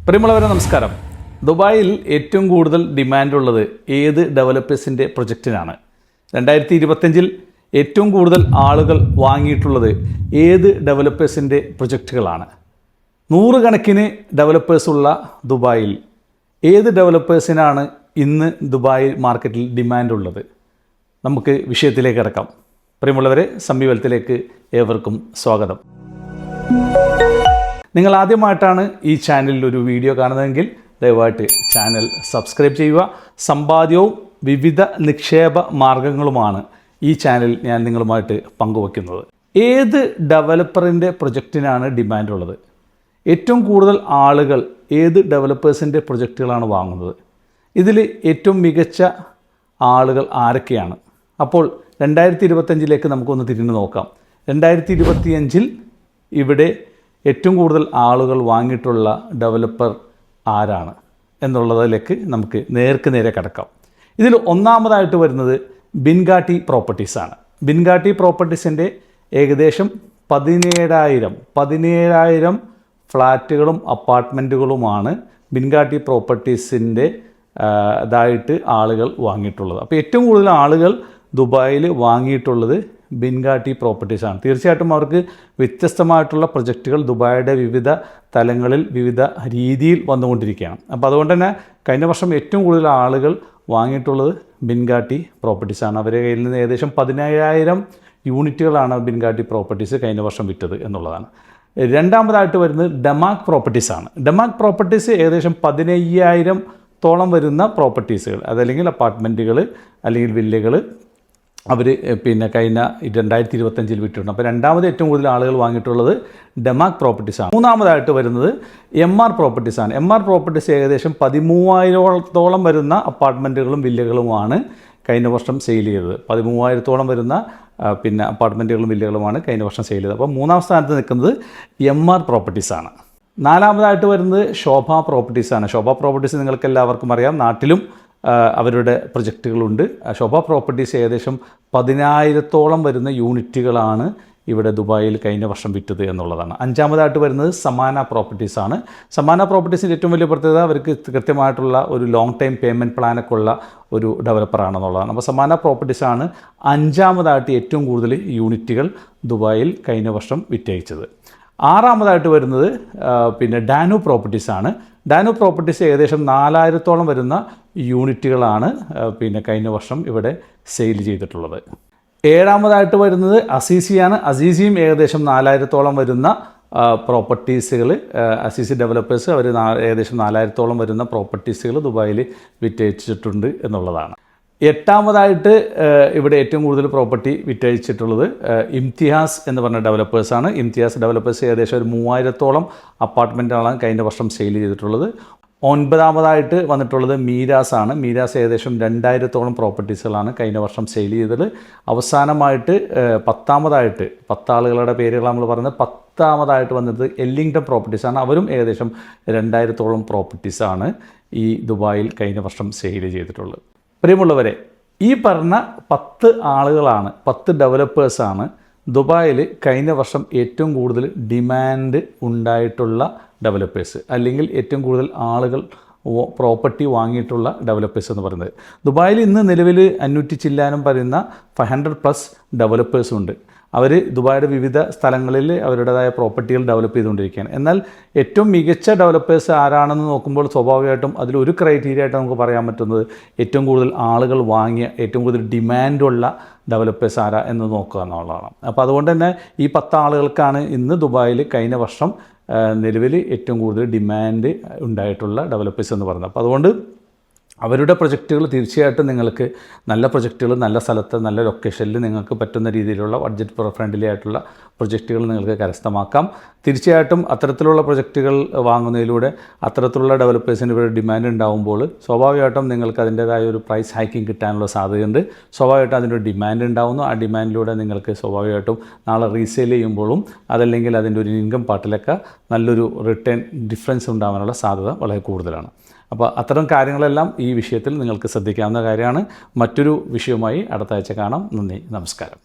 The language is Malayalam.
പ്രിയമുള്ളവരെ നമസ്കാരം. ദുബായിൽ ഏറ്റവും കൂടുതൽ ഡിമാൻഡുള്ളത് ഏത് ഡെവലപ്പേഴ്സിൻ്റെ പ്രൊജക്റ്റിനാണ്? 2025 ഏറ്റവും കൂടുതൽ ആളുകൾ വാങ്ങിയിട്ടുള്ളത് ഏത് ഡെവലപ്പേഴ്സിൻ്റെ പ്രൊജക്റ്റുകളാണ്? നൂറുകണക്കിന് ഡെവലപ്പേഴ്സുള്ള ദുബായിൽ ഏത് ഡെവലപ്പേഴ്സിനാണ് ഇന്ന് ദുബായ് മാർക്കറ്റിൽ ഡിമാൻഡുള്ളത്? നമുക്ക് വിഷയത്തിലേക്ക് കിടക്കാം. പ്രിയമുള്ളവരെ, സമീപത്തിലേക്ക് ഏവർക്കും സ്വാഗതം. നിങ്ങൾ ആദ്യമായിട്ടാണ് ഈ ചാനലിൽ ഒരു വീഡിയോ കാണുന്നതെങ്കിൽ ദയവായിട്ട് ചാനൽ സബ്സ്ക്രൈബ് ചെയ്യുക. സമ്പാദ്യവും വിവിധ നിക്ഷേപ മാർഗങ്ങളുമാണ് ഈ ചാനൽ ഞാൻ നിങ്ങളുമായിട്ട് പങ്കുവയ്ക്കുന്നത്. ഏത് ഡെവലപ്പറിൻ്റെ പ്രൊജക്റ്റിനാണ് ഡിമാൻഡുള്ളത്? ഏറ്റവും കൂടുതൽ ആളുകൾ ഏത് ഡെവലപ്പേഴ്സിൻ്റെ പ്രൊജക്റ്റുകളാണ് വാങ്ങുന്നത്? ഇതിൽ ഏറ്റവും മികച്ച ആളുകൾ ആരൊക്കെയാണ്? അപ്പോൾ 2025 നമുക്കൊന്ന് തിരിഞ്ഞു നോക്കാം. 2025 ഇവിടെ ഏറ്റവും കൂടുതൽ ആളുകൾ വാങ്ങിയിട്ടുള്ള ഡെവലപ്പർ ആരാണ് എന്നുള്ളതിലേക്ക് നമുക്ക് നേരെ കടക്കാം. ഇതിൽ ഒന്നാമതായിട്ട് വരുന്നത് ബിൻഗാട്ടി പ്രോപ്പർട്ടീസാണ്. ബിൻഗാട്ടി പ്രോപ്പർട്ടീസിൻ്റെ ഏകദേശം 17,000 ഫ്ലാറ്റുകളും അപ്പാർട്ട്മെൻറ്റുകളുമാണ് ബിൻഗാട്ടി പ്രോപ്പർട്ടീസിൻ്റെ ഇതായിട്ട് ആളുകൾ വാങ്ങിയിട്ടുള്ളത്. അപ്പോൾ ഏറ്റവും കൂടുതൽ ആളുകൾ ദുബായിൽ വാങ്ങിയിട്ടുള്ളത് ബിൻഗാട്ടി പ്രോപ്പർട്ടീസാണ്. തീർച്ചയായിട്ടും അവർക്ക് വ്യത്യസ്തമായിട്ടുള്ള പ്രൊജക്റ്റുകൾ ദുബായിയുടെ വിവിധ തലങ്ങളിൽ വിവിധ രീതിയിൽ വന്നുകൊണ്ടിരിക്കുകയാണ്. അപ്പോൾ അതുകൊണ്ട് തന്നെ കഴിഞ്ഞ വർഷം ഏറ്റവും കൂടുതൽ ആളുകൾ വാങ്ങിയിട്ടുള്ളത് ബിൻഗാട്ടി പ്രോപ്പർട്ടീസാണ്. അവരുടെ കയ്യിൽ നിന്ന് ഏകദേശം 17,000 യൂണിറ്റുകളാണ് ബിൻഗാട്ടി പ്രോപ്പർട്ടീസ് കഴിഞ്ഞ വർഷം വിറ്റത് എന്നുള്ളതാണ്. രണ്ടാമതായിട്ട് വരുന്നത് ഡമാക് പ്രോപ്പർട്ടീസാണ്. ഡമാക് പ്രോപ്പർട്ടീസ് ഏകദേശം 15,000 വരുന്ന പ്രോപ്പർട്ടീസുകൾ, അതല്ലെങ്കിൽ അപ്പാർട്ട്മെൻറ്റുകൾ അല്ലെങ്കിൽ വില്ലകൾ അവർ കഴിഞ്ഞ 2025 വിട്ടിട്ടുണ്ട്. അപ്പോൾ രണ്ടാമത് ഏറ്റവും കൂടുതൽ ആളുകൾ വാങ്ങിയിട്ടുള്ളത് ഡമാക് പ്രോപ്പർട്ടീസാണ്. മൂന്നാമതായിട്ട് വരുന്നത് MR പ്രോപ്പർട്ടീസാണ്. MR പ്രോപ്പർട്ടീസ് ഏകദേശം 13,000 വരുന്ന അപ്പാർട്ട്മെൻറ്റുകളും വില്ലകളുമാണ് കഴിഞ്ഞ വർഷം സെയിൽ ചെയ്തത്. 13,000 വരുന്ന അപ്പാർട്ട്മെൻറ്റുകളും വില്ലകളുമാണ് കഴിഞ്ഞ വർഷം സെയിൽ ചെയ്തത്. അപ്പോൾ മൂന്നാം സ്ഥാനത്ത് നിൽക്കുന്നത് MR പ്രോപ്പർട്ടീസാണ്. നാലാമതായിട്ട് വരുന്നത് ശോഭ പ്രോപ്പർട്ടീസാണ്. ശോഭ പ്രോപ്പർട്ടീസ് നിങ്ങൾക്ക് എല്ലാവർക്കും അറിയാം, നാട്ടിലും അവരുടെ പ്രൊജക്റ്റുകളുണ്ട്. ശോഭ പ്രോപ്പർട്ടീസ് ഏകദേശം 10,000 വരുന്ന യൂണിറ്റുകളാണ് ഇവിടെ ദുബായിൽ കഴിഞ്ഞ വർഷം വിറ്റത് എന്നുള്ളതാണ്. അഞ്ചാമതായിട്ട് വരുന്നത് സമാന പ്രോപ്പർട്ടീസാണ്. സമാന പ്രോപ്പർട്ടീസിൻ്റെ ഏറ്റവും വലിയ പ്രത്യേകത അവർക്ക് കൃത്യമായിട്ടുള്ള ഒരു ലോങ് ടൈം പേയ്മെൻറ്റ് പ്ലാനൊക്കെ ഉള്ള ഒരു ഡെവലപ്പറാണെന്നുള്ളതാണ്. അപ്പോൾ സമാന പ്രോപ്പർട്ടീസാണ് അഞ്ചാമതായിട്ട് ഏറ്റവും കൂടുതൽ യൂണിറ്റുകൾ ദുബായിൽ കഴിഞ്ഞ വർഷം വിറ്റഴിച്ചത്. ആറാമതായിട്ട് വരുന്നത് ഡാനു പ്രോപ്പർട്ടീസാണ്. ഡാനു പ്രോപ്പർട്ടീസ് ഏകദേശം 4,000 വരുന്ന യൂണിറ്റുകളാണ് കഴിഞ്ഞ വർഷം ഇവിടെ സെയിൽ ചെയ്തിട്ടുള്ളത്. ഏഴാമതായിട്ട് വരുന്നത് അസീസിയാണ്. അസീസിയും ഏകദേശം 4,000 വരുന്ന പ്രോപ്പർട്ടീസുകൾ, അസീസി ഡെവലപ്പേഴ്സ് അവർ ഏകദേശം 4,000 വരുന്ന പ്രോപ്പർട്ടീസുകൾ ദുബായിൽ വിറ്റഴിച്ചിട്ടുണ്ട് എന്നുള്ളതാണ്. എട്ടാമതായിട്ട് ഇവിടെ ഏറ്റവും കൂടുതൽ പ്രോപ്പർട്ടി വിറ്റഴിച്ചിട്ടുള്ളത് ഇംതിയാസ് എന്ന് പറഞ്ഞ ഡെവലപ്പേഴ്സാണ്. ഇംതിയാസ് ഡെവലപ്പേഴ്സ് ഏകദേശം ഒരു 3,000 അപ്പാർട്ട്മെൻറ്റാണ് കഴിഞ്ഞ വർഷം സെയിൽ ചെയ്തിട്ടുള്ളത്. ഒൻപതാമതായിട്ട് വന്നിട്ടുള്ളത് മീരാസാണ്. മീരാസ് ഏകദേശം 2,000 പ്രോപ്പർട്ടീസുകളാണ് കഴിഞ്ഞ വർഷം സെയിൽ ചെയ്തത്. അവസാനമായിട്ട് 10 ആളുകളുടെ പേരുകൾ നമ്മൾ പറയുന്നത് 10ാമതായിട്ട് വന്നത് എല്ലിംഗ്ടൺ പ്രോപ്പർട്ടീസാണ്. അവരും ഏകദേശം 2,000 പ്രോപ്പർട്ടീസാണ് ഈ ദുബായിൽ കഴിഞ്ഞ വർഷം സെയിൽ ചെയ്തിട്ടുള്ളത്. പ്രിയമുള്ളവരെ, ഈ പറഞ്ഞ 10 ആളുകളാണ്, 10 ഡെവലപ്പേഴ്സാണ് ദുബായിൽ കഴിഞ്ഞ വർഷം ഏറ്റവും കൂടുതൽ ഡിമാൻഡ് ഉണ്ടായിട്ടുള്ള ഡെവലപ്പേഴ്സ്, അല്ലെങ്കിൽ ഏറ്റവും കൂടുതൽ ആളുകൾ പ്രോപ്പർട്ടി വാങ്ങിയിട്ടുള്ള ഡെവലപ്പേഴ്സ് എന്ന് പറയുന്നത്. ദുബായിൽ ഇന്ന് നിലവിൽ 500 ചില്ലാനം പറയുന്ന 500+ ഡെവലപ്പേഴ്സുണ്ട്. അവർ ദുബായിയുടെ വിവിധ സ്ഥലങ്ങളിൽ അവരുടേതായ പ്രോപ്പർട്ടികൾ ഡെവലപ്പ് ചെയ്തുകൊണ്ടിരിക്കുകയാണ്. എന്നാൽ ഏറ്റവും മികച്ച ഡെവലപ്പേഴ്സ് ആരാണെന്ന് നോക്കുമ്പോൾ സ്വാഭാവികമായിട്ടും അതിലൊരു ക്രൈറ്റീരിയ ആയിട്ട് നമുക്ക് പറയാൻ പറ്റുന്നത് ഏറ്റവും കൂടുതൽ ആളുകൾ വാങ്ങിയ, ഏറ്റവും കൂടുതൽ ഡിമാൻഡുള്ള ഡെവലപ്പേഴ്സ് ആരാ എന്ന് നോക്കുക എന്നുള്ളതാണ്. അപ്പോൾ അതുകൊണ്ട് തന്നെ ഈ 10 ആളുകൾക്കാണ് ഇന്ന് ദുബായിൽ കഴിഞ്ഞ വർഷം നിലവിൽ ഏറ്റവും കൂടുതൽ ഡിമാൻഡ് ഉണ്ടായിട്ടുള്ള ഡെവലപ്പേഴ്സ് എന്ന് പറയുന്നത്. അപ്പോൾ അതുകൊണ്ട് അവരുടെ പ്രൊജക്റ്റുകൾ തീർച്ചയായിട്ടും നിങ്ങൾക്ക് നല്ല പ്രൊജക്റ്റുകൾ, നല്ല സ്ഥലത്ത്, നല്ല ലൊക്കേഷനിൽ നിങ്ങൾക്ക് പറ്റുന്ന രീതിയിലുള്ള ബഡ്ജറ്റ് ഫ്രണ്ട്ലി ആയിട്ടുള്ള പ്രൊജക്റ്റുകൾ നിങ്ങൾക്ക് കരസ്ഥമാക്കാം. തീർച്ചയായിട്ടും അത്തരത്തിലുള്ള പ്രൊജക്റ്റുകൾ വാങ്ങുന്നതിലൂടെ അത്തരത്തിലുള്ള ഡെവലപ്പേഴ്സിന് ഇവിടെ ഡിമാൻഡ് ഉണ്ടാകുമ്പോൾ സ്വാഭാവികമായിട്ടും നിങ്ങൾക്ക് അതിൻ്റേതായ ഒരു പ്രൈസ് ഹൈക്കിങ് കിട്ടാനുള്ള സാധ്യതയുണ്ട്. സ്വാഭാവികമായിട്ടും അതിൻ്റെ ഡിമാൻഡ് ഉണ്ടാകുന്നു. ആ ഡിമാൻഡിലൂടെ നിങ്ങൾക്ക് സ്വാഭാവികമായിട്ടും നാളെ റീസെയിൽ ചെയ്യുമ്പോഴും അതല്ലെങ്കിൽ അതിൻ്റെ ഒരു ഇൻകം പാർട്ടിലൊക്കെ നല്ലൊരു റിട്ടേൺ ഡിഫറൻസ് ഉണ്ടാകാനുള്ള സാധ്യത വളരെ കൂടുതലാണ്. അപ്പോൾ അത്തരം കാര്യങ്ങളെല്ലാം ഈ വിഷയത്തിൽ നിങ്ങൾക്ക് ശ്രദ്ധിക്കാവുന്ന കാര്യമാണ്. മറ്റൊരു വിഷയവുമായി അടുത്ത ആഴ്ച കാണാം. നന്ദി, നമസ്കാരം.